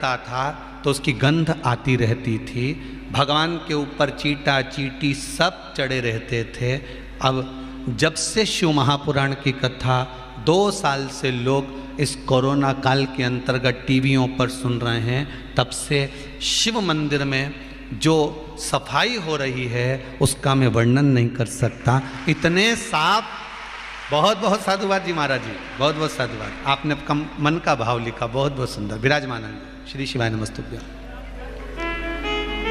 था तो उसकी गंध आती रहती थी। भगवान के ऊपर चीटा चीटी सब चढ़े रहते थे। अब जब से शिव महापुराण की कथा 2 साल से लोग इस कोरोना काल के अंतर्गत टीवियों पर सुन रहे हैं, तब से शिव मंदिर में जो सफाई हो रही है उसका मैं वर्णन नहीं कर सकता। इतने साफ। बहुत बहुत साधुवाद जी महाराज जी, बहुत बहुत साधुवाद। आपने मन का भाव लिखा, बहुत बहुत सुंदर। विराजमान श्री शिवाय नमस्तुभ्यं।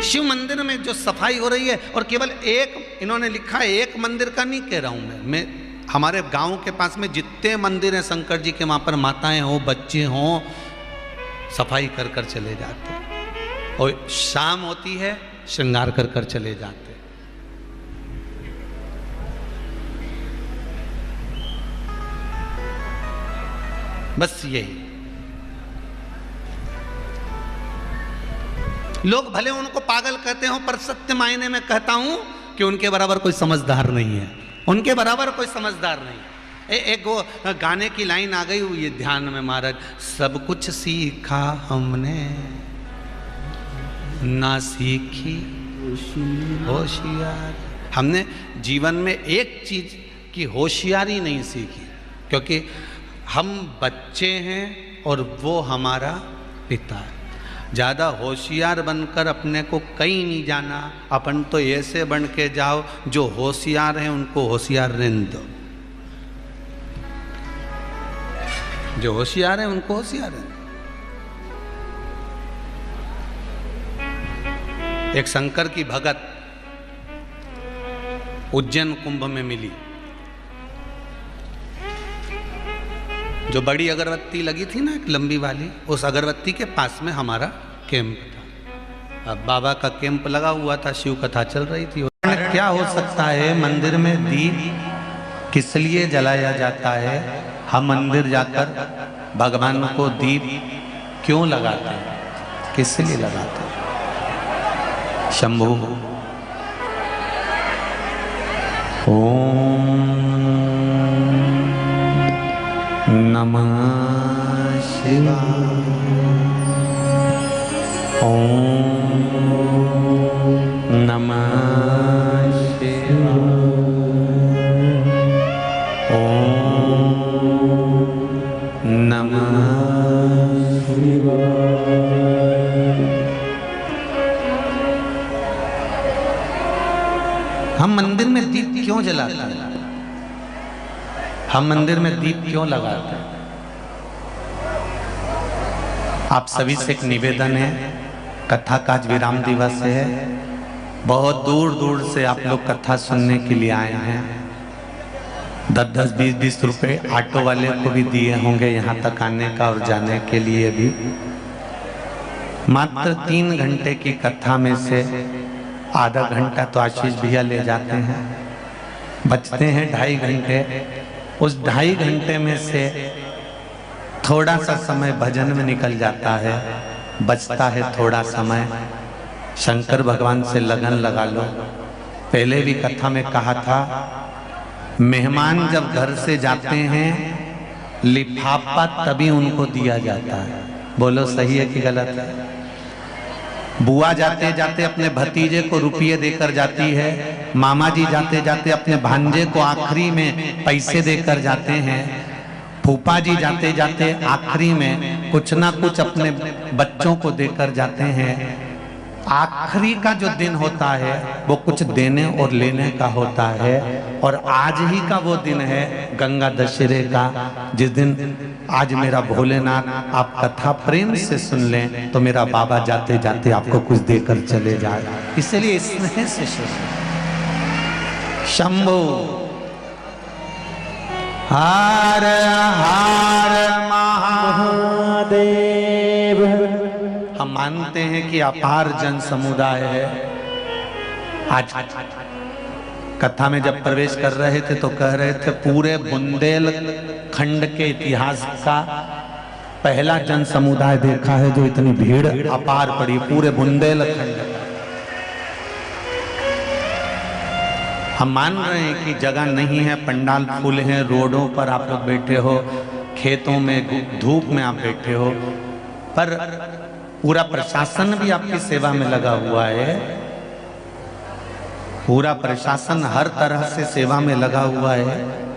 शिव मंदिर में जो सफाई हो रही है, और केवल एक, इन्होंने लिखा है एक मंदिर का नहीं कह रहा हूं मैं हमारे गांव के पास में जितने मंदिर हैं शंकर जी के, वहां पर माताएं हो बच्चे हों सफाई कर कर चले जाते हैं, और शाम होती है श्रृंगार कर कर चले जाते। बस यही। लोग भले उनको पागल कहते हो, पर सत्य मायने में कहता हूं कि उनके बराबर कोई समझदार नहीं है, उनके बराबर कोई समझदार नहीं। एक वो गाने की लाइन आ गई हुई है ध्यान में महाराज, सब कुछ सीखा हमने ना सीखी होशियार। हमने जीवन में एक चीज की होशियारी नहीं सीखी, क्योंकि हम बच्चे हैं और वो हमारा पिता है। ज़्यादा होशियार बनकर अपने को कहीं नहीं जाना। अपन तो ऐसे बन के जाओ, जो होशियार हैं उनको होशियार रहने दो, जो होशियार हैं उनको होशियार रहने दो। एक शंकर की भगत उज्जैन कुंभ में मिली। जो बड़ी अगरबत्ती लगी थी ना, एक लंबी वाली, उस अगरबत्ती के पास में हमारा कैंप था। अब बाबा का कैंप लगा हुआ था, शिव कथा चल रही थी। क्या हो सकता है, मंदिर में दीप किस लिए जलाया जाता है? हम मंदिर जाकर भगवान को दीप क्यों लगाते हैं, किस लिए लगाते हैं? शंभु ओम नमः शिवाय। ओम नमः शिवाय। ओम नमः शिवाय। हम मंदिर में दीप क्यों जलाते हैं? हम मंदिर में दीप क्यों लगाते हैं? आप सभी से एक निवेदन है, कथा का आज विराम दिवस है। बहुत दूर दूर से आप लोग कथा सुनने के लिए आए हैं। 10-10, 20-20 रुपए ऑटो वाले को भी दिए होंगे यहाँ तक आने का और जाने के लिए भी। मात्र 3 घंटे की कथा में से आधा घंटा तो आशीष भैया ले जाते हैं, बचते हैं 2.5 घंटे। उस 2.5 घंटे में से थोड़ा सा समय भजन में निकल जाता है, बचता है थोड़ा समय। शंकर भगवान से लगन लगा लो। पहले भी कथा में कहा था, मेहमान जब घर से जाते हैं लिफाफा तभी उनको दिया जाता है। बोलो सही है कि गलत है? बुआ जाते जाते अपने भतीजे को रुपये देकर जाती है, मामा जी जाते जाते अपने भांजे को आखिरी में पैसे देकर जाते हैं, फूफा जी जाते जाते आखिरी में कुछ ना कुछ अपने बच्चों को देकर जाते हैं। आखिरी का जो दिन होता है वो कुछ देने और लेने का होता है। और आज ही का वो दिन है गंगा दशहरे का, जिस दिन आज मेरा भोलेनाथ, आप कथा प्रेम से सुन लें तो मेरा बाबा जाते जाते आपको कुछ देकर चले जाए। इसलिए स्नेह से शंभो हर हर महादेव। हम मानते हैं कि अपार जन समुदाय है। आज कथा में जब प्रवेश कर रहे थे तो कह रहे थे पूरे बुंदेलखंड के इतिहास का पहला जन समुदाय देखा है जो इतनी भीड़ अपार पड़ी पूरे बुंदेलखंड। हम मान रहे हैं कि जगह नहीं है, पंडाल फूल हैं, रोडों पर आप लोग बैठे हो, खेतों में धूप में आप बैठे हो, पर पूरा प्रशासन भी आपकी सेवा में लगा हुआ है, पूरा प्रशासन हर तरह से सेवा में लगा हुआ है।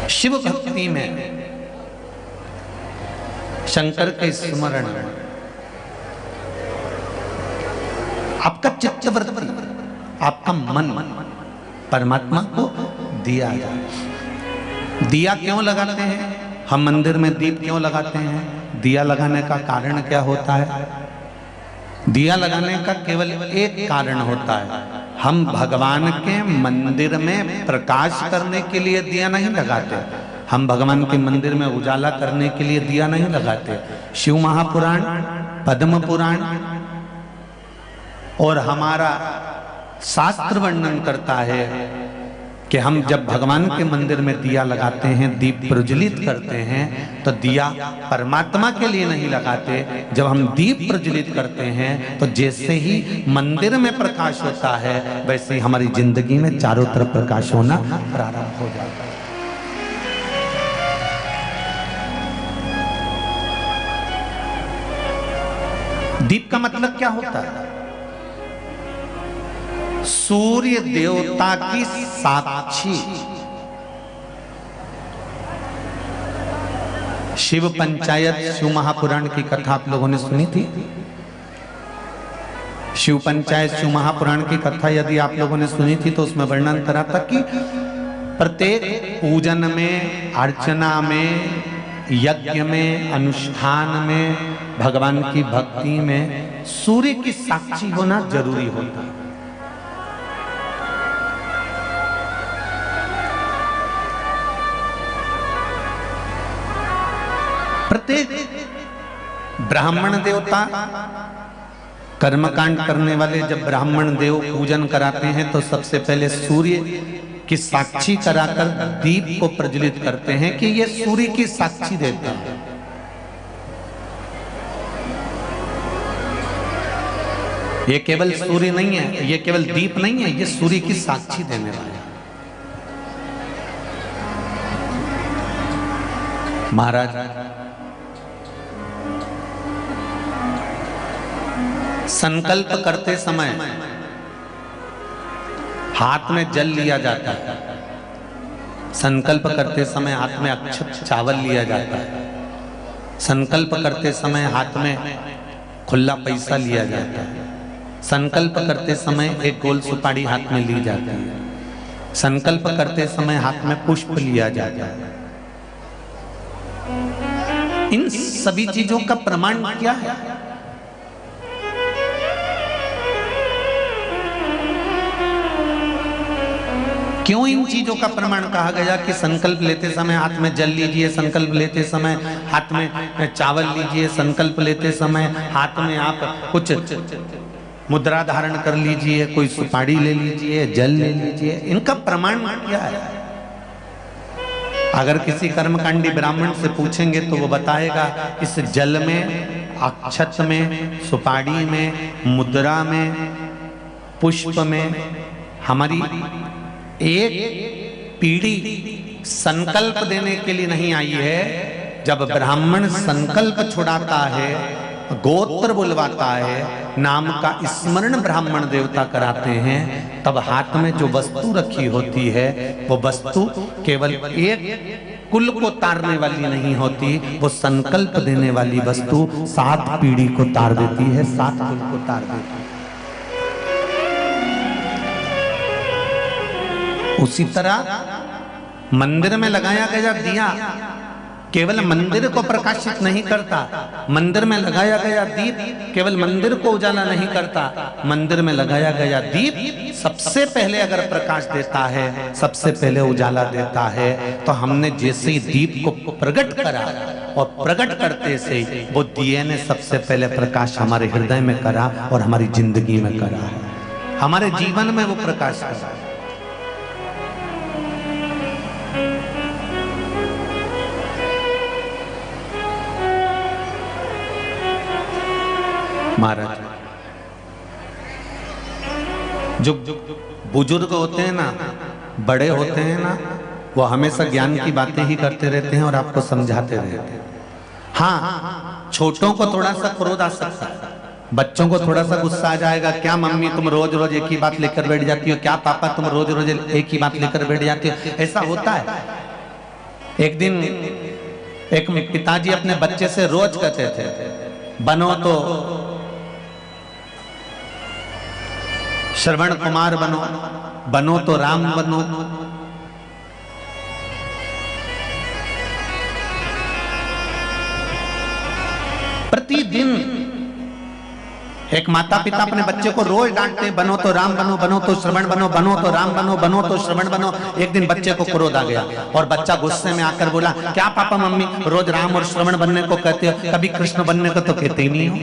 शिव भक्ति में शंकर के स्मरण, आपका चित्तवृत्ति, आपका मन परमात्मा को दिया जाए। दिया क्यों लगाते हैं हम? मंदिर में दीप क्यों लगाते हैं? दिया लगाने का कारण क्या होता है? दिया लगाने का केवल एक कारण होता है, हम भगवान के मंदिर में प्रकाश करने के लिए दिया नहीं लगाते, हम भगवान के मंदिर में उजाला करने के लिए दिया नहीं लगाते। शिव महापुराण, पद्म पुराण और हमारा शास्त्र वर्णन करता है कि हम जब भगवान के मंदिर में दिया लगाते हैं, दीप प्रज्वलित करते हैं, तो दिया परमात्मा के लिए नहीं लगाते। जब हम दीप प्रज्वलित करते हैं तो जैसे ही मंदिर में प्रकाश होता है वैसे ही हमारी जिंदगी में चारों तरफ प्रकाश होना प्रारंभ हो जाता है। दीप का मतलब क्या होता है? सूर्य देवता की साक्षी। शिव पंचायत, शिव महापुराण की कथा आप लोगों ने सुनी थी? शिव पंचायत, शिव महापुराण की कथा यदि आप लोगों ने सुनी थी तो उसमें वर्णन करा था कि प्रत्येक पूजन में, अर्चना में, यज्ञ में, अनुष्ठान में, भगवान की भक्ति में सूर्य की साक्षी होना जरूरी होता है। प्रत्येक ब्राह्मण देवता कर्मकांड करने वाले जब ब्राह्मण देव पूजन कराते हैं तो सबसे पहले सूर्य की साक्षी कराकर दीप को प्रज्वलित करते हैं कि ये सूर्य की साक्षी देते हैं। ये केवल सूर्य नहीं है, ये केवल दीप नहीं है, ये सूर्य की साक्षी देने वाले हैं। महाराज संकल्प करते समय हाथ में जल लिया जाता है, संकल्प करते समय हाथ में अक्षत चावल लिया जाता है, संकल्प करते समय हाथ में खुला पैसा लिया जाता है, संकल्प करते समय एक गोल सुपारी हाथ में ली जाती है, संकल्प करते समय हाथ में पुष्प लिया जाता है। इन सभी चीजों का प्रमाण क्या है? क्यों इन चीजों का प्रमाण कहा गया कि संकल्प लेते समय हाथ में जल लीजिए, संकल्प लेते समय हाथ में चावल लीजिए, संकल्प लेते समय हाथ में आप कुछ मुद्रा धारण कर लीजिए, कोई सुपारी ले लीजिए, जल ले लीजिए? इनका प्रमाण क्या है? अगर किसी कर्मकांडी ब्राह्मण से पूछेंगे तो वो बताएगा इस जल में, अक्षत में, सुपारी में, मुद्रा में, पुष्प में हमारी एक पीढ़ी संकल्प देने के लिए नहीं आई है। जब ब्राह्मण संकल्प छुड़ाता है, गोत्र बुलवाता है, नाम का स्मरण ब्राह्मण देवता कराते हैं, तब हाथ में जो वस्तु रखी होती है वो वस्तु केवल एक कुल को तारने वाली नहीं होती, वो संकल्प देने वाली वस्तु 7 पीढ़ी को तार देती है, 7 कुल को तार देती है। उसी तरह मंदिर में लगाया गया दिया केवल मंदिर को प्रकाशित नहीं करता, मंदिर में लगाया गया दीप केवल मंदिर को उजाला नहीं करता, मंदिर में लगाया गया दीप सबसे पहले अगर प्रकाश देता है, सबसे पहले उजाला देता है, तो हमने जैसे ही दीप को प्रकट करा और प्रकट करते से वो दिए ने सबसे पहले प्रकाश हमारे हृदय में करा और हमारी जिंदगी में करा, हमारे जीवन में वो प्रकाश करा। महाराज जो बुजुर्ग होते हैं ना, बड़े होते हैं ना, वो हमेशा ज्ञान की बातें ही करते रहते हैं और आपको समझाते रहते हैं। हाँ, छोटों को थोड़ा सा क्रोध आ सकता है, बच्चों को थोड़ा सा गुस्सा आ जाएगा, क्या मम्मी तुम रोज रोज एक ही बात लेकर बैठ जाती हो, क्या पापा तुम रोज रोज एक ही बात लेकर बैठ जाती हो, ऐसा होता है। एक दिन एक पिताजी अपने बच्चे से रोज कहते थे, बनो तो श्रवण कुमार बनो, बनो तो राम बनो। प्रतिदिन एक माता पिता अपने बच्चे को रोज डांटते हैं, बनो तो राम बनो, बनो तो श्रवण बनो, बनो तो राम बनो, बनो तो श्रवण बनो। एक दिन बच्चे को क्रोध आ गया और बच्चा गुस्से में आकर बोला, क्या पापा मम्मी रोज राम और श्रवण बनने को कहते हो, कभी कृष्ण बनने को तो कहते ही नहीं हो।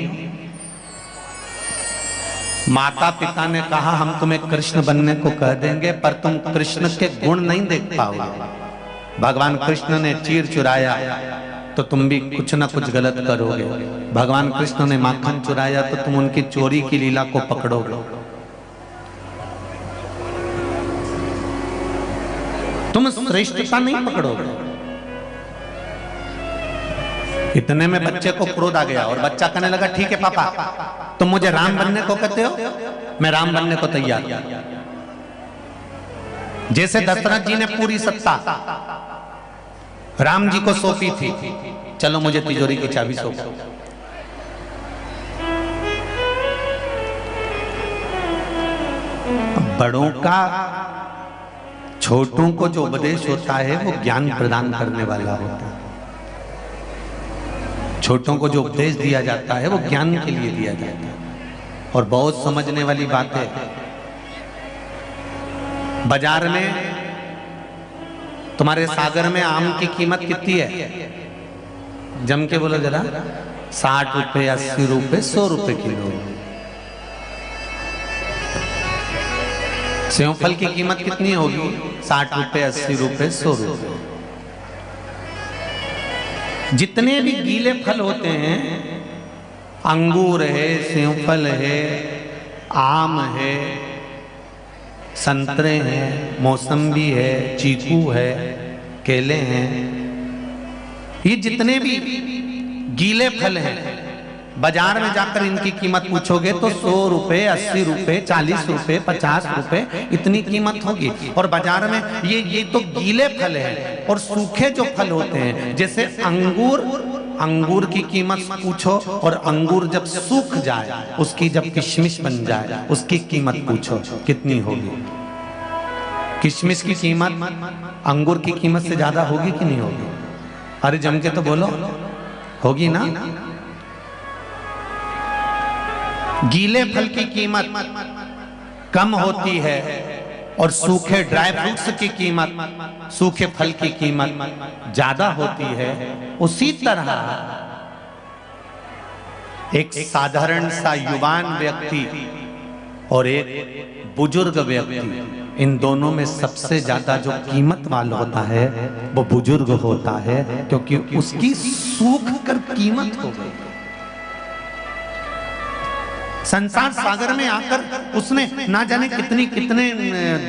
माता पिता ने कहा, हम तुम्हें कृष्ण बनने को कह देंगे पर तुम कृष्ण के गुण नहीं देख पाओगे। भगवान कृष्ण ने चीर चुराया तो तुम भी कुछ ना कुछ गलत करोगे। भगवान कृष्ण ने माखन चुराया तो तुम उनकी चोरी की लीला को पकड़ोगे। तुम श्रेष्ठता नहीं पकड़ोगे। इतने में बच्चे को क्रोध आ गया और बच्चा कहने लगा, ठीक है पापा, तुम मुझे राम बनने को कहते हो, मैं राम बनने को तैयार हूं। जैसे दशरथ जी ने पूरी सत्ता राम जी को सौंपी थी, चलो मुझे तिजोरी की चाबी सौंपो। बड़ों का छोटों को जो उपदेश होता है वो ज्ञान प्रदान करने वाला होता है। छोटों को जो उपदेश दिया जाता है वो ज्ञान के लिए दिया जाता है। और बहुत समझने वाली बात है, बाजार में तुम्हारे सागर में आम की कीमत कितनी है? जम के बोलो जरा। 60 रुपए, 80 रुपए, 100 रुपए किलो। सेवफल की कीमत कितनी होगी? 60 रुपए, 80 रुपए, 100 रुपए। जितने भी गीले फल होते हैं, अंगूर है, सेवफल है, आम है, संतरे हैं, मौसम्बी है, चीकू है, केले हैं, ये जितने भी गीले फल हैं, बाजार में जाकर इनकी कीमत पूछोगे तो 100 रुपए, 80 रुपए, 40 रुपए, 50 रुपए इतनी कीमत होगी। और बाजार में ये तो गीले फल हैं। और सूखे जो फल होते हैं, जैसे अंगूर की कीमत पूछो और अंगूर जब सूख जाए, उसकी जब किशमिश बन जाए, उसकी कीमत पूछो कितनी होगी। किशमिश की कीमत अंगूर की कीमत से ज्यादा होगी कि नहीं होगी? अरे जम के तो बोलो, होगी ना। गीले फल की कीमत कम होती है और सूखे ड्राई फ्रूट्स की कीमत, सूखे फल की कीमत ज्यादा होती है। उसी तरह एक साधारण सा युवान व्यक्ति और एक बुजुर्ग व्यक्ति, इन दोनों में सबसे ज्यादा जो कीमत वाला होता है वो बुजुर्ग होता है, क्योंकि उसकी सूख कर कीमत हो गई। संसार सागर में आकर उसने ना जाने कितने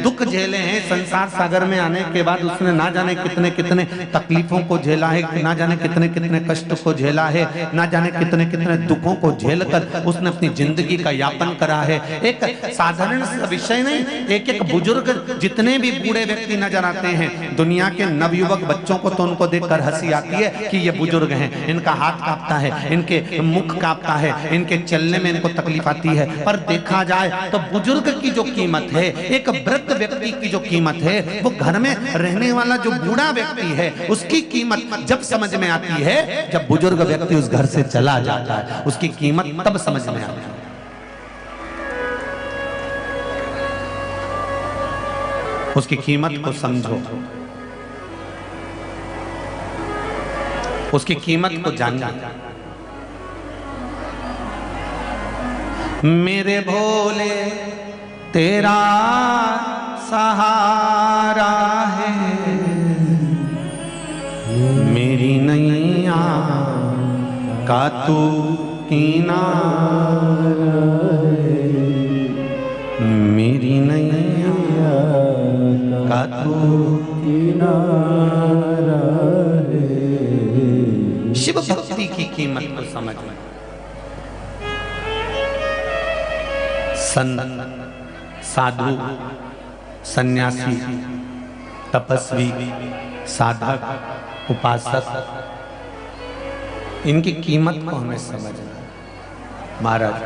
दुख झेले हैं। संसार सागर में आने के बाद उसने ना जाने कितने तकलीफों को झेला है, ना जाने कितने कष्ट को झेला है, ना जाने कितने दुखों को झेलकर उसने अपनी जिंदगी का यापन करा है। एक साधारण विषय नहीं, एक बुजुर्ग, जितने भी बूढ़े व्यक्ति नजर आते हैं दुनिया के नवयुवक बच्चों को, तो उनको देखकर हंसी आती है कि ये बुजुर्ग हैं, इनका हाथ कांपता है, इनके मुख कांपता है, इनके चलने में इनको तकलीफ आती है। पर देखा जाए तो बुजुर्ग की जो कीमत है, एक वृद्ध व्यक्ति की जो कीमत है, वो घर में रहने वाला जो बूढ़ा व्यक्ति है उसकी कीमत जब समझ में आती है जब बुजुर्ग व्यक्ति उस घर से चला जाता है, उसकी कीमत तब समझ में आती है। उसकी कीमत को समझो, उसकी कीमत को जानो। मेरे भोले तेरा सहारा है, मेरी नैया का तू किनारा है, मेरी नैया का तू किनारा है। शिव भक्ति की कीमत को समझ में संत, साधु, सन्यासी, तपस्वी, साधक, उपासक, इनकी कीमत को हमें समझना है। महाराज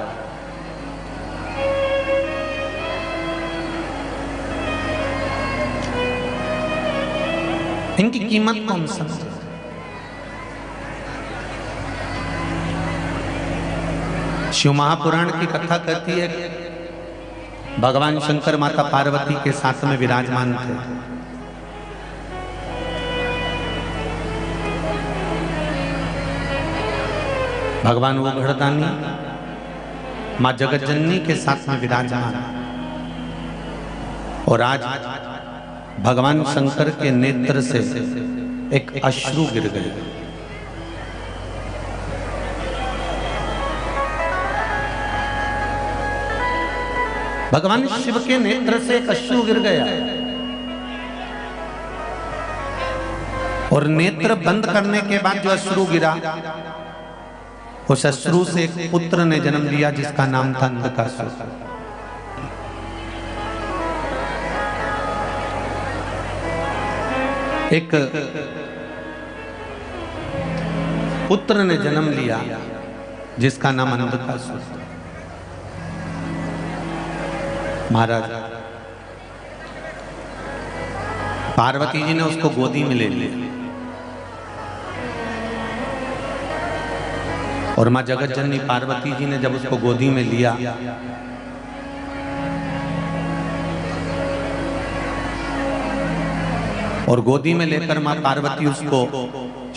इनकी कीमत को हम समझें। शिव महापुराण की कथा कहती है कि भगवान शंकर माता पार्वती के साथ में विराजमान थे। भगवान वो घड़दानी मां जगतजननी के साथ में विराजमान, और आज भगवान शंकर के नेत्र से एक अश्रु गिर गए। भगवान शिव के नेत्र से एक अश्रु गिर गया, और नेत्र बंद करने के बाद जो अश्रु गिरा, उस अश्रु से एक पुत्र ने जन्म लिया जिसका नाम था अंधकासुर। एक पुत्र ने जन्म लिया जिसका नाम अंधकासुर। महाराज पार्वती जी ने उसको गोदी में ले लिया, और मां जगत जननी पार्वती जी ने जब उसको गोदी में लिया, और गोदी में लेकर मां पार्वती उसको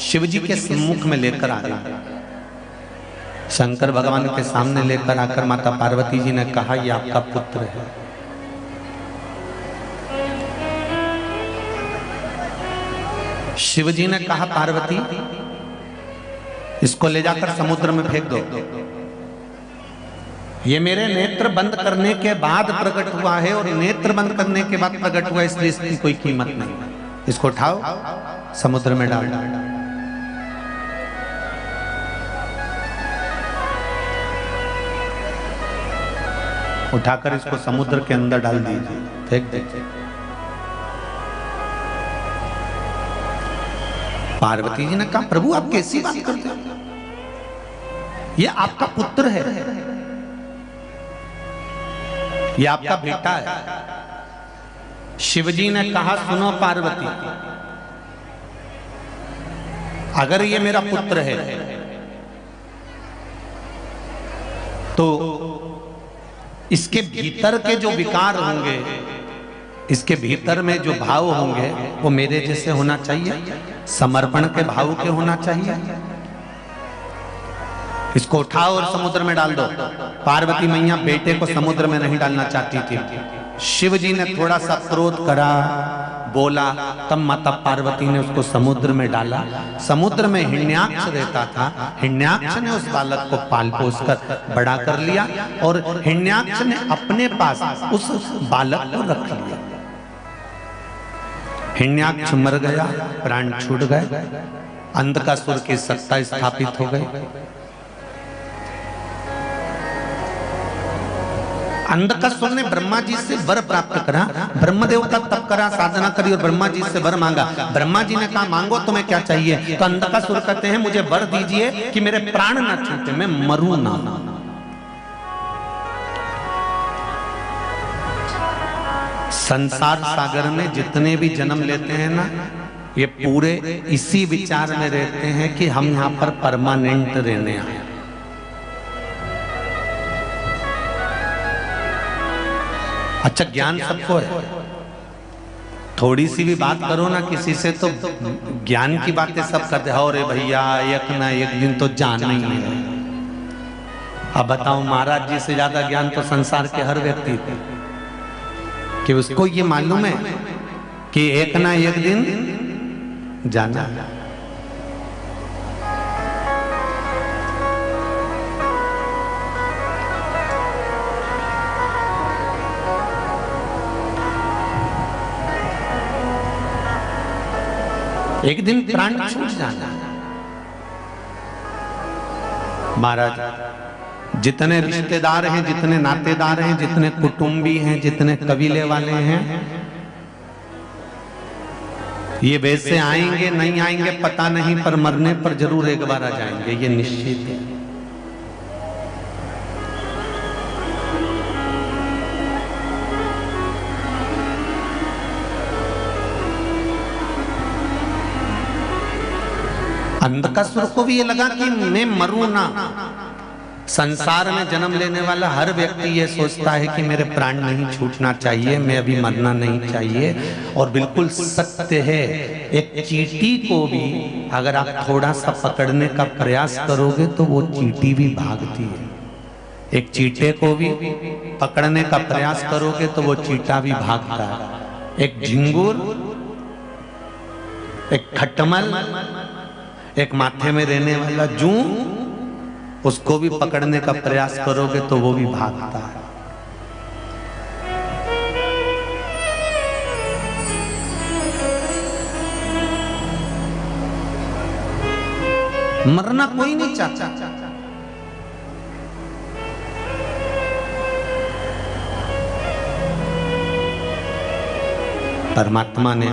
शिव जी के सम्मुख में लेकर आ गई। शंकर भगवान के सामने लेकर आकर माता पार्वती जी ने कहा, ये आपका पुत्र है। शिव जी ने कहा, पार्वती इसको ले जाकर समुद्र में फेंक दो। ये मेरे नेत्र बंद करने के बाद प्रकट हुआ है, और नेत्र बंद करने के बाद प्रकट हुआ, इसलिए इसकी कोई कीमत नहीं। इसको उठाओ, समुद्र में डाल। उठाकर इसको समुद्र के अंदर डाल दीजिए, फेंक दीजिए। पार्वती जी ने कहा, प्रभु आप कैसी बात करते हो? ये आपका पुत्र है, ये आपका बेटा है। शिवजी ने कहा, सुनो पार्वती, अगर ये मेरा पुत्र है तो इसके भीतर के जो विकार होंगे, इसके भीतर में जो भाव होंगे, वो मेरे जैसे होना चाहिए, समर्पण के भाव के होना चाहिए। इसको उठाओ और समुद्र में डाल दो। पार्वती मैया बेटे को समुद्र में नहीं डालना चाहती थी। शिव जी ने थोड़ा सा क्रोध करा, बोला, तब माता पार्वती ने उसको समुद्र में डाला। समुद्र में हिरण्याक्ष रहता था, हिरण्याक्ष ने उस बालक को पाल पोस कर बड़ा कर लिया, और हिरण्याक्ष ने अपने पास उस बालक को रख लिया। हिरण्याक्ष मर गया, प्राण छूट गए, अंधकासुर की सत्ता स्थापित हो गई। अंधकासुर ने ब्रह्मा जी से वर प्राप्त करा, ब्रह्मदेव का तप करा, साधना करी और ब्रह्मा जी से वर मांगा। ब्रह्मा जी ने कहा, मांगो तुम्हें क्या चाहिए? तो अंधकासुर कहते हैं, मुझे वर दीजिए कि मेरे प्राण ना छूटे, मैं मरूं ना। संसार सागर में जितने भी जन्म लेते हैं ना, ये पूरे इसी विचार में रहते हैं कि हम यहाँ पर परमानेंट रहने आए। अच्छा, ज्ञान सबको है, थोड़ी सी भी बात करो ना किसी से तो ज्ञान की बातें सब करते हो, रे भैया एक ना एक दिन तो जाना ही है। अब बताओ, महाराज जी से ज्यादा ज्ञान तो संसार के हर व्यक्ति थे, कि उसको ये मालूम है कि एक ना एक दिन जाना। एक दिन प्राण छूट जाना। महाराज, जितने रिश्तेदार हैं, जितने नातेदार हैं, जितने कुटुंबी हैं, जितने कबीले वाले हैं, ये वैसे आएंगे नहीं आएंगे पता नहीं, पर मरने पर जरूर एक बार आ जाएंगे, ये निश्चित है। अंधकासुर को भी ये लगा कि मैं मरूं ना। संसार में जन्म लेने वाला हर व्यक्ति ये सोचता है कि मेरे प्राण नहीं छूटना चाहिए, मैं अभी मरना नहीं चाहिए। और बिल्कुल सत्य है, एक चींटी को भी अगर आप थोड़ा सा पकड़ने का प्रयास करोगे तो वो चींटी भी भागती है। एक चींटे को भी पकड़ने का प्रयास करोगे तो वो चींटा भी भागता है। एक झिंगुर, एक खटमल, एक माथे में रहने वाला जू, उसको भी पकड़ने का प्रयास करोगे तो वो भी भागता है। मरना कोई नहीं चाहता। परमात्मा ने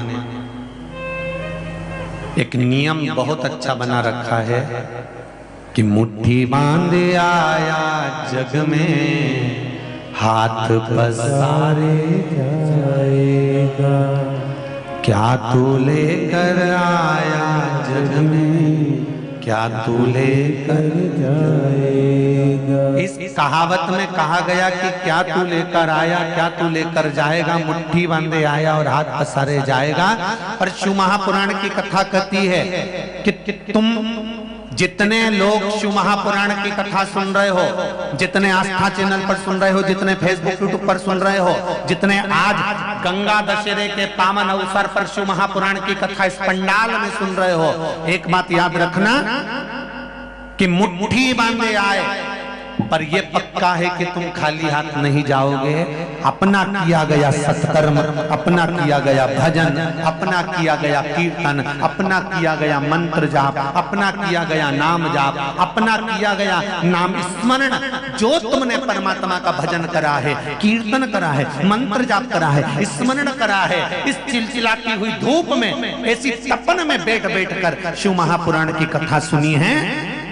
एक नियम बहुत अच्छा बना रखा है कि मुट्ठी बांध आया जग में, हाथ पसारे जाएगा। क्या तू लेकर आया जग में, क्या तू लेकर जाएगा। इस कहावत में कहा गया कि क्या तू लेकर आया, क्या तू लेकर जाएगा। मुट्ठी बांधे आया और हाथ पसारे जाएगा। और शिव महापुराण की कथा कहती है कि तुम जितने लोग शिव महापुराण की कथा सुन रहे हो, जितने आस्था चैनल पर सुन रहे हो, जितने फेसबुक यूट्यूब पर सुन रहे हो, जितने आज गंगा दशहरे के पावन अवसर पर शिव महापुराण की कथा इस पंडाल में सुन रहे हो, एक बात याद रखना कि मुट्ठी बांधे आए, पर यह पक्का है कि तुम खाली हाथ नहीं जाओगे। अपना किया गया सत्कर्म, अपना किया गया भजन, अपना किया गया कीर्तन, अपना किया गया मंत्र जाप, अपना किया गया नाम जाप, अपना किया गया नाम स्मरण, जो तुमने परमात्मा का भजन करा है, कीर्तन करा है, मंत्र जाप करा है, स्मरण करा है, इस चिलचिलाती हुई धूप में, ऐसी तपन में बैठ बैठ कर शिव महापुराण की कथा सुनी है,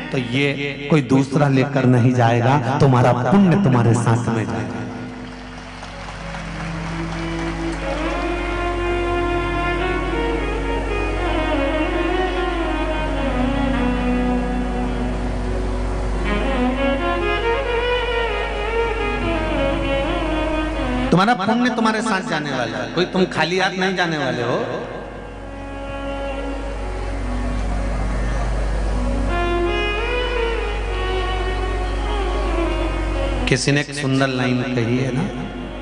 तो ये कोई दूसरा लेकर नहीं जाएगा, तुम्हारा पुण्य तुम्हारे साथ में जाएगा। तुम्हारा पुण्य तुम्हारे साथ जाने वाला है, कोई तुम खाली हाथ नहीं जाने वाले हो। किसी ने एक सुंदर लाइन कही है ना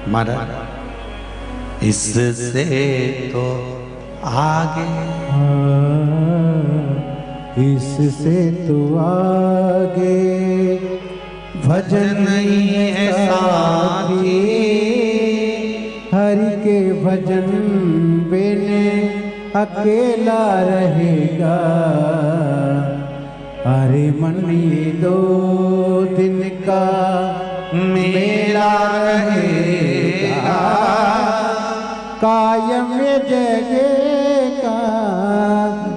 महाराज, इससे तो आगे, इससे तो आगे भजन नहीं है साथी, हरि के भजन बिन अकेला रहेगा। अरे मन ये 2 दिन का मेला रहेगा, कायम जगह का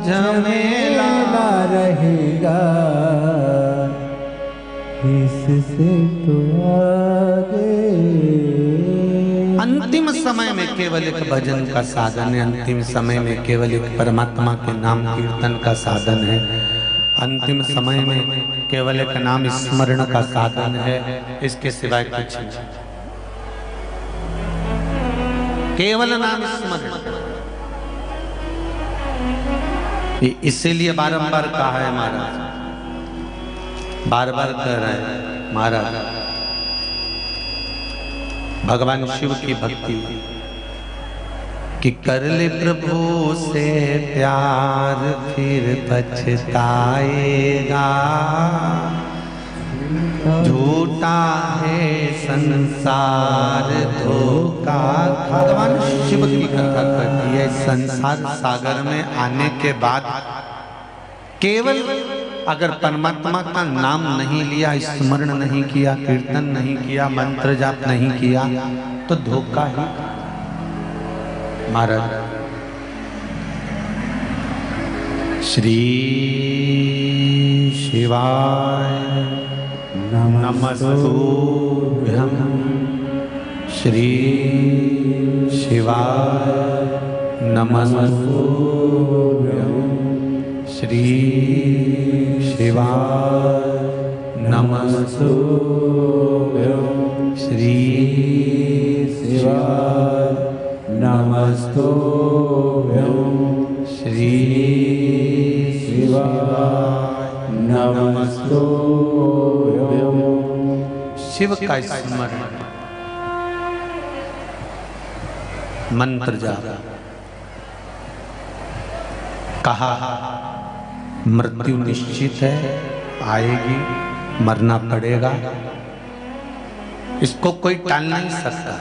झमेला रहेगा। इससे तो आगे, अंतिम समय में केवल एक भजन का साधन है, अंतिम समय में केवल एक परमात्मा के नाम कीर्तन का साधन है, अंतिम समय में केवल एक नाम स्मरण का साधन है, इसके सिवाय कुछ नहीं। केवल नाम स्मरण, इसीलिए बारंबार कहा है महाराज, बार बार कह रहे हैं महाराज, भगवान शिव की भक्ति कि कर ले प्रभु से प्यार फिर पछताएगा, झूठा है संसार धोखा। भगवान शिव की कथा करती है। संसार सागर में आने के बाद केवल अगर परमात्मा का नाम नहीं लिया, स्मरण नहीं किया, कीर्तन नहीं किया, मंत्र जाप नहीं किया तो धोखा ही। महाराज श्री शिवाय नमस्तुभ्यं। श्री शिवाय नमस्तुभ्यं। श्री शिवाय नमस्तुभ्यं। श्री शिवाय नमस्तुभ्यं। श्री शिवाय नमस्तुभ्यं। शिव का स्मरण, मंत्र जाप। कहा मृत्यु निश्चित है, आएगी, मरना पड़ेगा, इसको कोई टाल नहीं सकता।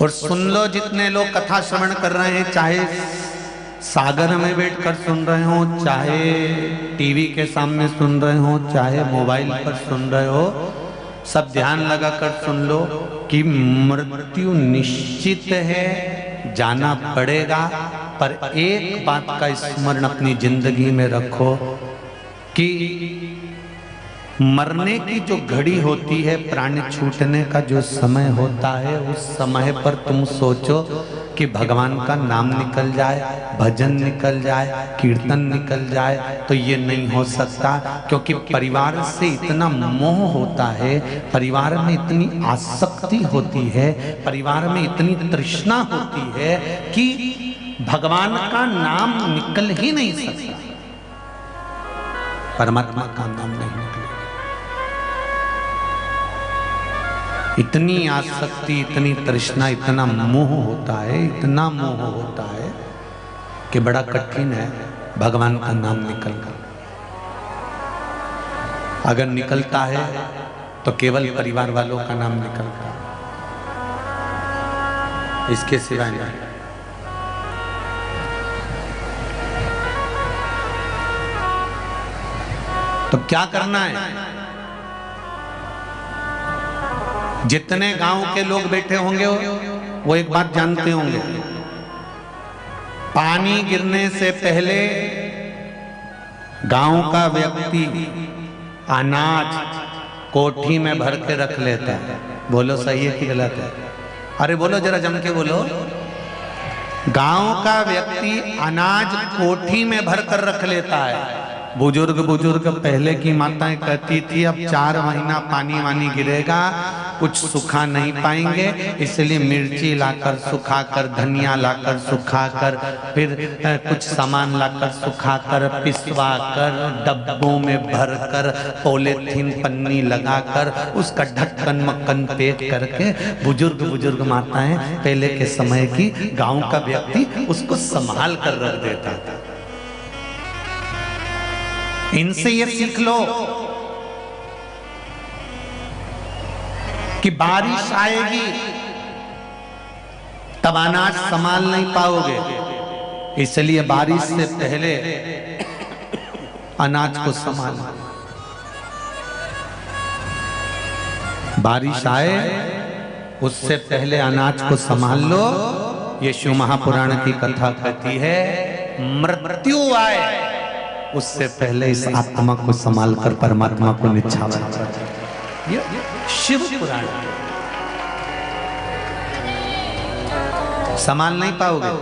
और सुन लो, जितने लोग कथा श्रवण कर रहे हैं, चाहे सागर में बैठकर सुन रहे हो, चाहे टीवी के सामने सुन रहे हो, चाहे मोबाइल पर सुन रहे हो, सब ध्यान लगाकर सुन लो कि मृत्यु निश्चित है, जाना पड़ेगा। पर एक बात का स्मरण अपनी जिंदगी में रखो कि मरने की जो घड़ी होती है, प्राण छूटने का जो समय होता है, उस समय पर तुम सोचो कि भगवान का नाम निकल जाए, भजन निकल जाए, कीर्तन निकल जाए। तो ये नहीं हो सकता, क्योंकि परिवार से इतना मोह होता है, परिवार में इतनी आसक्ति होती है, परिवार में इतनी तृष्णा होती है कि भगवान का नाम निकल ही नहीं सकता, परमात्मा का नाम नहीं निकलेगा। इतनी आसक्ति, इतनी तृष्णा, इतना मोह होता है, इतना मोह होता है कि बड़ा कठिन है भगवान का नाम निकलना। अगर निकलता है तो केवल परिवार वालों का नाम निकलता है, इसके सिवाय नहीं। तो क्या करना है? जितने गांव के लोग बैठे होंगे वो एक बात जानते होंगे, पानी गिरने से पहले गांव का व्यक्ति अनाज कोठी में भर के रख लेता है। बोलो सही है कि गलत है? अरे बोलो, जरा जम के बोलो। गांव का व्यक्ति अनाज कोठी में भर कर रख लेता है। बुजुर्ग पहले की माताएं कहती थी अब 4 महीना पानी वानी गिरेगा, कुछ सुखा नहीं पाएंगे, इसलिए मिर्ची लाकर सुखाकर, धनिया लाकर सुखाकर, फिर कुछ सामान लाकर सुखाकर, पिसवा कर, डब्बों में भरकर, पॉलीथीन पन्नी लगाकर, उसका ढक्कन मक्कन पैक करके बुजुर्ग माताएं पहले के समय की गांव का व्यक्ति उसको संभाल कर रख देता था। इनसे ये सीख लो कि बारिश आएगी तब अनाज संभाल नहीं पाओगे, इसलिए बारिश से पहले अनाज को संभालो। बारिश आए उससे पहले अनाज को संभाल लो। ये शिव महापुराण की कथा कहती है मृत्यु आए उससे पहले इस आत्मा को संभाल कर परमात्मा को निछावर। शिव पुराण संभाल नहीं पाओगे।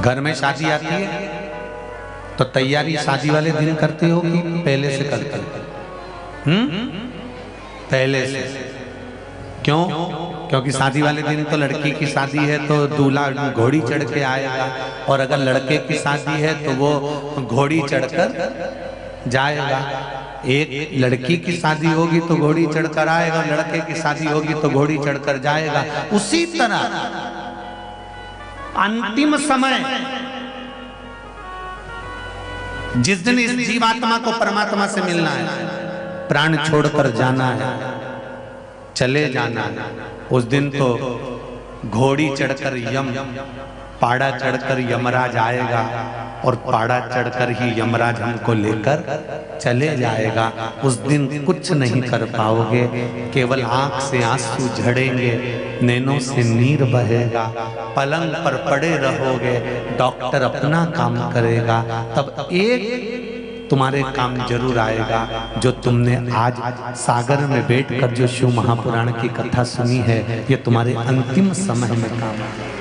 घर में शादी आती है तो तैयारी शादी वाले दिन करते हो कि पहले से करते हो? पहले से। क्यों? क्योंकि शादी वाले दिन तो लड़की की शादी है तो दूल्हा घोड़ी चढ़ के आएगा, और अगर लड़के की शादी है तो वो घोड़ी चढ़कर जाएगा। एक लड़की की शादी होगी तो घोड़ी चढ़कर आएगा, लड़के की शादी होगी तो घोड़ी चढ़कर जाएगा। उसी तरह अंतिम समय जिस दिन इस जीवात्मा को परमात्मा से मिलना है, प्राण छोड़कर जाना है, चले जाना है, उस दिन तो घोड़ी चढ़कर यम, पाड़ा चढ़कर यमराज आएगा और पाड़ा चढ़कर ही यमराज हमको लेकर चले जाएगा। उस दिन कुछ नहीं कर पाओगे, केवल आंख से आंसू झड़ेंगे, नैनों से नीर बहेगा, पलंग पर पड़े रहोगे, डॉक्टर अपना काम करेगा। तब एक तुम्हारे काम जरूर आएगा, जो तुमने आज सागर में बैठकर जो शिव महापुराण की कथा सुनी है, ये तुम्हारे अंतिम समय में काम आएगा।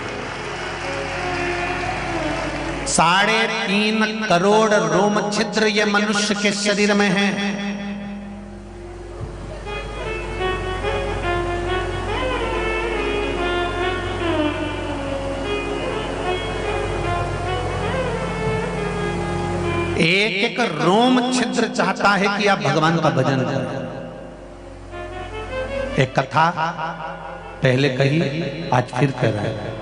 3.5 करोड़ रोम छिद्र ये मनुष्य के शरीर में है। एक रोम छिद्र चाहता है कि आप भगवान का भजन करें। एक कथा पहले कही, आज फिर कह रहा है।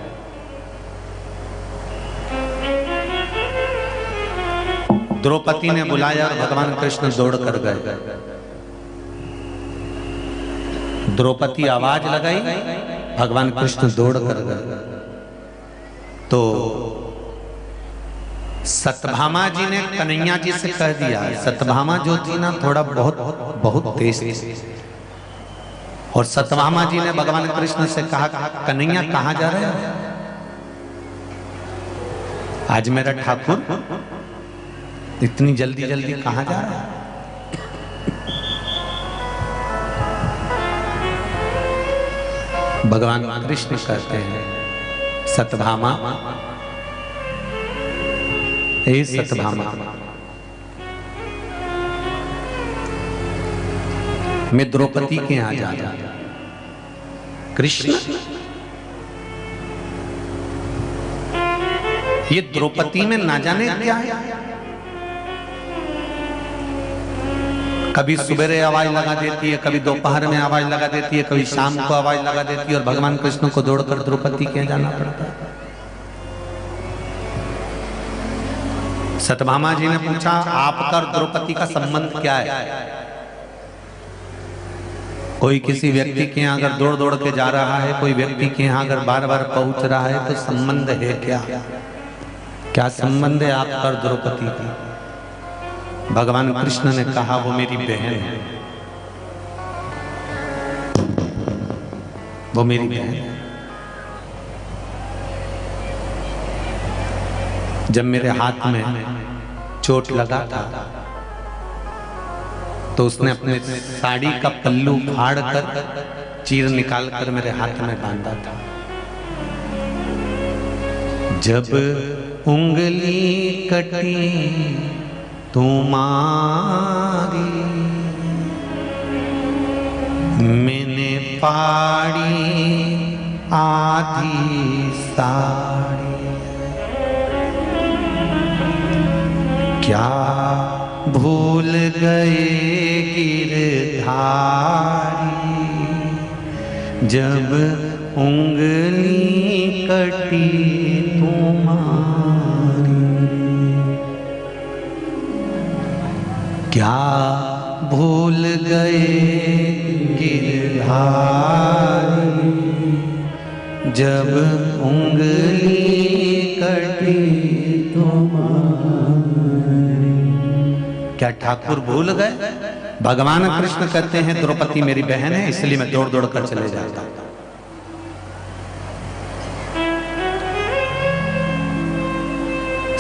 द्रौपदी ने बुलाया और भगवान कृष्ण दौड़ कर गए। द्रौपदी आवाज लगाई, भगवान कृष्ण दौड़ कर गए। तो सत्यभामा जी ने कन्हैया जी से कह दिया, सत्यभामा जो थी ना थोड़ा बहुत तेज थी, और सत्यभामा जी ने भगवान कृष्ण से कहा, कन्हैया कहां जा रहे हैं? आज मेरा ठाकुर इतनी जल्दी जल्दी कहां जा रहा है? भगवान कृष्ण कहते हैं, सत्यभामा, हे सत्यभामा, मैं द्रौपदी के यहां जा रहा हूं। कृष्ण, ये द्रौपदी में ना जाने क्या है, कभी सुबेरे आवाज लगा देती है, कभी दोपहर में आवाज लगा देती है, कभी शाम को आवाज लगा देती है, और भगवान कृष्ण को दौड़कर द्रौपदी के जाना पड़ता है। सत्यभामा जी ने पूछा, आपका और द्रौपदी का संबंध क्या है? कोई किसी व्यक्ति के यहाँ अगर दौड़ दौड़ के जा रहा है, कोई व्यक्ति के यहाँ अगर बार बार पहुंच रहा है, तो संबंध है क्या? क्या संबंध है आपका और द्रौपदी की? भगवान कृष्ण ने कहा, वो मेरी बहन है, वो मेरी बहन है। जब मेरे हाथ में चोट लगा था, तो उसने अपने साड़ी का पल्लू फाड़ कर चीर निकाल कर मेरे हाथ में बांधा था। जब उंगली कटी तुम्हारी, मैंने फाड़ी आधी साड़ी, क्या भूल गए गिरधारी, जब उंगली कटी तुम्हारी, क्या भूल गए गिरधारी, जब उंगली कटी तुम्हारी। क्या ठाकुर भूल गए? भगवान कृष्ण कहते हैं, द्रौपदी मेरी बहन है, इसलिए मैं दौड़ दौड़ कर चले जाता हूं।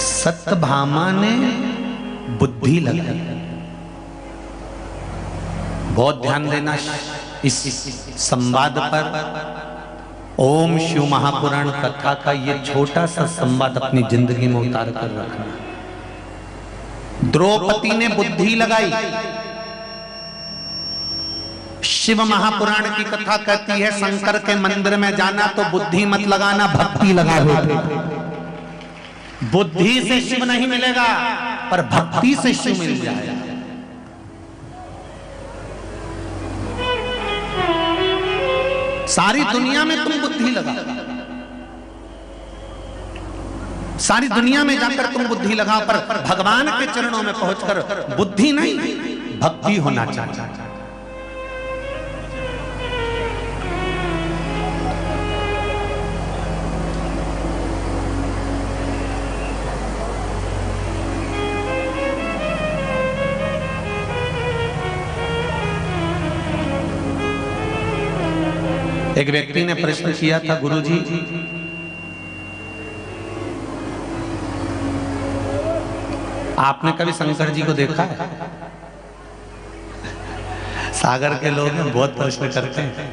सत्यभामा ने बुद्धि लगाई। बहुत ध्यान देना इस संवाद पर। ओम शिव महापुराण कथा का ये छोटा सा संवाद अपनी जिंदगी में उतार कर रखना। द्रौपदी ने बुद्धि लगाई। शिव महापुराण की कथा कहती है, शंकर के मंदिर में जाना तो बुद्धि मत लगाना, भक्ति लगा लो। बुद्धि से शिव नहीं मिलेगा, पर भक्ति से शिव मिल जाएगा। सारी दुनिया में तुम बुद्धि लगा, सारी दुनिया में जाकर तुम बुद्धि लगा, पर भगवान के चरणों में पहुंचकर बुद्धि नहीं, भक्ति होना चाहिए। एक व्यक्ति ने प्रश्न किया था, गुरुजी आपने कभी शंकर जी को देखा है? सागर के लोग बहुत प्रश्न करते हैं,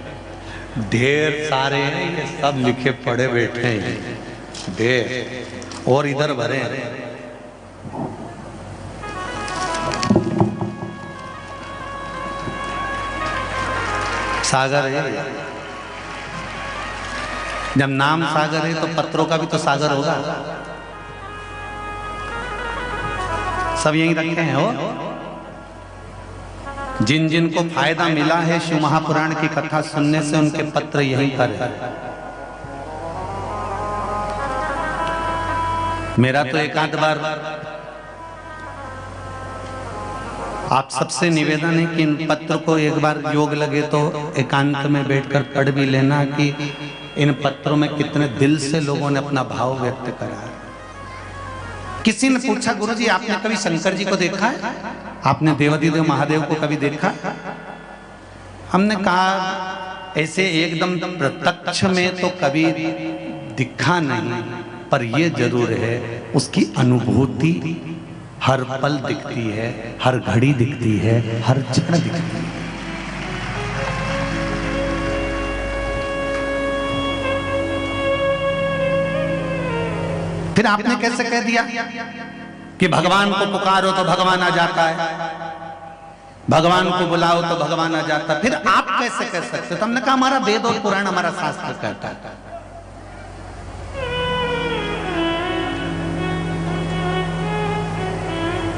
ढेर सारे हैं, ये सब लिखे पढ़े बैठे हैं ढेर, और इधर भरे हैं। सागर है, जब नाम सागर है तो पत्रों का भी तो सागर होगा। सब यही रखे हैं हो। जिन जिन को फायदा मिला है शिव महापुराण की कथा सुनने से, उनके पत्र यहीं पर है। मेरा तो एक आध बार आप सबसे निवेदन है कि इन पत्र को एक बार योग लगे तो एकांत में बैठकर पढ़ भी लेना कि इन पत्रों में कितने दिल से लोगों ने अपना भाव व्यक्त करा है। किसी ने पूछा, गुरुजी आपने कभी शंकर जी को देखा है? आपने देवाधिदेव महादेव को कभी देखा? हमने कहा ऐसे एकदम प्रत्यक्ष में तो कभी दिखा नहीं, पर यह जरूर है उसकी अनुभूति हर पल दिखती है, हर घड़ी दिखती है, हर क्षण दिखती है। फिर आपने कैसे कह दिया कि भगवान को पुकारो तो भगवान आ जाता है, भगवान को बुलाओ तो भगवान आ जाता है? फिर आप कैसे कह सकते? तो हमने कहा हमारा वेद और पुराण, हमारा शास्त्र कहता है।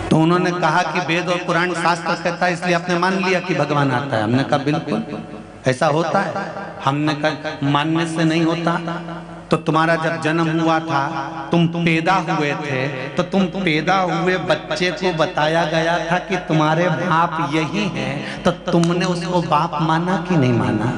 तो उन्होंने कहा कि वेद और पुराण शास्त्र कहता है, इसलिए आपने मान लिया कि भगवान आता है। हमने कहा बिल्कुल ऐसा होता है। हमने कहा मानने से नहीं होता। तो तुम्हारा जब जन्म हुआ था, तुम पैदा हुए थे, तो तुम पैदा हुए बच्चे को बताया गया था कि तुम्हारे बाप यही हैं, तो तुमने उसको बाप माना कि नहीं माना?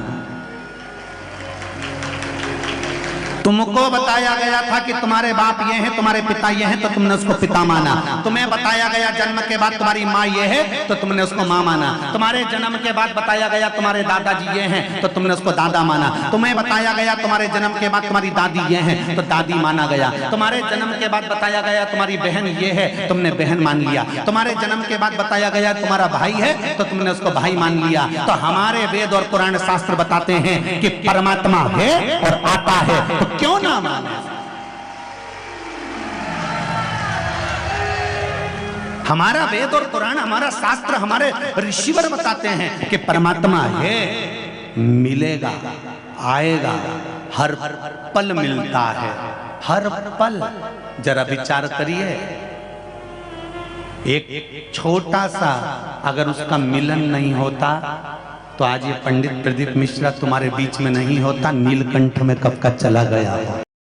तुमको बताया गया था कि तुम्हारे बाप ये हैं, तुम्हारे पिता ये हैं, तो तुमने उसको पिता माना। तुम्हें बताया गया जन्म के बाद तुम्हारी माँ ये है, तो तुमने उसको माँ माना। तुम्हारे जन्म के बाद बताया गया तुम्हारे दादाजी ये हैं, तो तुमने उसको दादा माना। तुम्हें बताया गया तुम्हारे जन्म के बाद तुम्हारी दादी ये है, तो दादी माना गया। तुम्हारे जन्म के बाद बताया गया तुम्हारी बहन ये है, तुमने बहन मान लिया। तुम्हारे जन्म के बाद बताया गया तुम्हारा भाई है, तो तुमने उसको भाई मान लिया। तो हमारे वेद और पुराण शास्त्र बताते हैं कि परमात्मा है और आता है, तो क्यों ना माने? हमारा वेद और पुराण, हमारा शास्त्र, हमारे ऋषिवर बताते हैं कि परमात्मा है, मिलेगा, आएगा, हर पल मिलता है, हर पल। जरा विचार करिए, एक छोटा सा अगर उसका मिलन नहीं होता तो आज ये पंडित प्रदीप मिश्रा तुम्हारे बीच में नहीं होता, नीलकंठ में कब का चला गया।